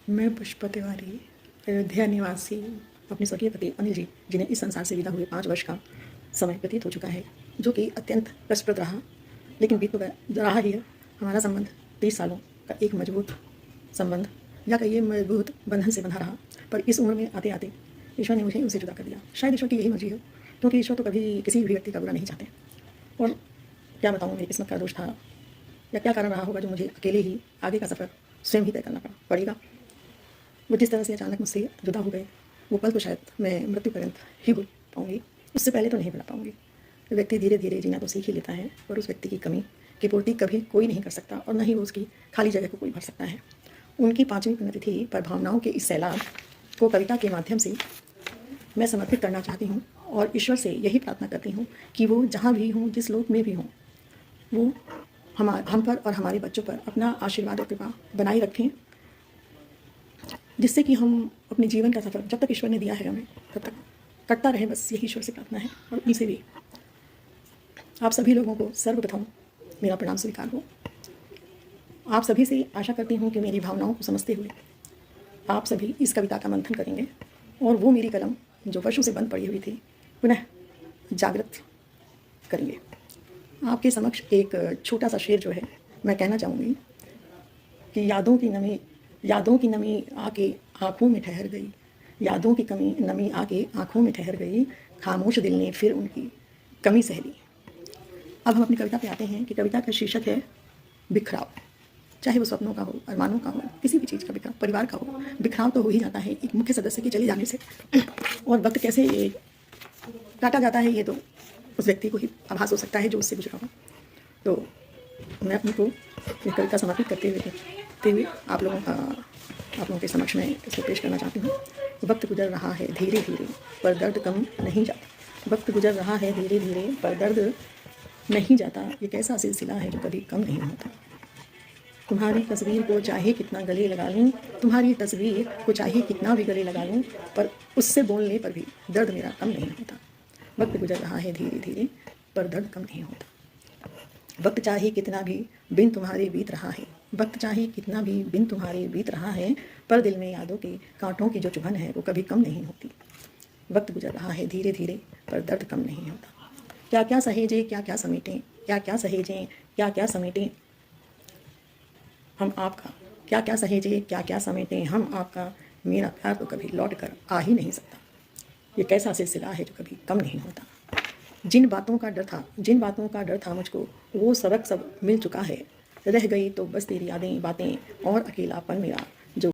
मैं पुष्पा तिवारी, अयोध्या निवासी, अपने स्वर्गीय पति अनिल जी, जिन्हें इस संसार से विदा हुए 5 वर्ष का समय व्यतीत हो चुका है, जो कि अत्यंत कष्टप्रद रहा, लेकिन बीत तो रहा ही है। हमारा संबंध 30 सालों का एक मजबूत संबंध, या कहिए मजबूत बंधन से बंधा रहा, पर इस उम्र में आते आते ईश्वर ने मुझे उनसे जुदा कर दिया। शायद ईश्वर की यही मर्जी हो, क्योंकि ईश्वर तो कभी किसी भी व्यक्ति का बुरा नहीं चाहते। और क्या बताऊँ, मेरी किस्मत का दोष था या क्या कारण रहा होगा जो मुझे अकेले ही आगे का सफ़र स्वयं ही तय करना पड़ेगा। वो जिस तरह से अचानक मुझसे जुदा हो गए, वो पल तो शायद मैं मृत्यु पर्यंत ही भूल पाऊँगी, उससे पहले तो नहीं भुला पाऊँगी। व्यक्ति धीरे धीरे जीना तो सीख ही लेता है, और उस व्यक्ति की कमी की पूर्ति कभी कोई नहीं कर सकता, और न ही वो उसकी खाली जगह को कोई भर सकता है। उनकी 5वीं पुण्यतिथि पर भावनाओं के इस सैलाब को कविता के माध्यम से मैं समर्पित करना चाहती हूँ, और ईश्वर से यही प्रार्थना करती हूँ कि वो जहाँ भी हों, जिस लोक में भी हों, वो हम पर और हमारे बच्चों पर अपना आशीर्वाद और कृपा बनाए रखें, जिससे कि हम अपने जीवन का सफ़र जब तक ईश्वर ने दिया है हमें तब तक कटता रहे। बस यही ईश्वर से प्रार्थना है। और उनसे भी आप सभी लोगों को सर्वप्रथम मेरा प्रणाम स्वीकार हो। आप सभी से आशा करती हूँ कि मेरी भावनाओं को समझते हुए आप सभी इस कविता का मंथन करेंगे, और वो मेरी कलम जो वर्षों से बंद पड़ी हुई थी पुनः जागृत करेंगे। आपके समक्ष एक छोटा सा शेर जो है मैं कहना चाहूँगी कि यादों की नमी आके आँखों में ठहर गई, यादों की नमी आके आँखों में ठहर गई, खामोश दिल ने फिर उनकी कमी सह ली। अब हम अपनी कविता पे आते हैं कि कविता का शीर्षक है बिखराव। चाहे वो सपनों का हो, अरमानों का हो, किसी भी चीज़ का बिखराव, परिवार का हो, बिखराव तो हो ही जाता है एक मुख्य सदस्य के चले जाने से। और वक्त कैसे काटा जाता है, ये तो उस व्यक्ति को ही आभास हो सकता है जो उससे गुजरा हो। तो मैं अपनी को ये कविता समर्पित करते हुए आप लोगों के समक्ष में इसे पेश करना चाहती हूँ। वक्त गुजर रहा है धीरे धीरे पर दर्द कम नहीं जाता। वक्त गुजर रहा है धीरे धीरे पर दर्द नहीं जाता। ये कैसा सिलसिला है जो कभी कम नहीं होता। तुम्हारी तस्वीर को चाहे कितना गले लगा लूँ, तुम्हारी तस्वीर को चाहे कितना भी गले लगा लूँ, पर उससे बोलने पर भी दर्द मेरा कम नहीं होता। वक्त गुजर रहा है धीरे धीरे पर दर्द कम नहीं होता। वक्त चाहे कितना भी बिन तुम्हारे बीत रहा है, वक्त चाहे कितना भी बिन तुम्हारे बीत रहा है, पर दिल में यादों के कांटों की जो चुभन है वो कभी कम नहीं होती। वक्त गुजर रहा है धीरे धीरे पर दर्द कम नहीं होता। क्या क्या सहेजें, क्या क्या समेटें, क्या क्या सहेजें, क्या क्या समेटें हम आपका, क्या क्या सहेजें, क्या क्या समेटें हम आपका, मेरा प्यार तो कभी लौट कर आ ही नहीं सकता। ये कैसा सिलसिला है जो कभी कम नहीं होता। जिन बातों का डर था मुझको, वो सबक सब मिल चुका है। रह गई तो बस तेरी यादें बातें और अकेलापन मेरा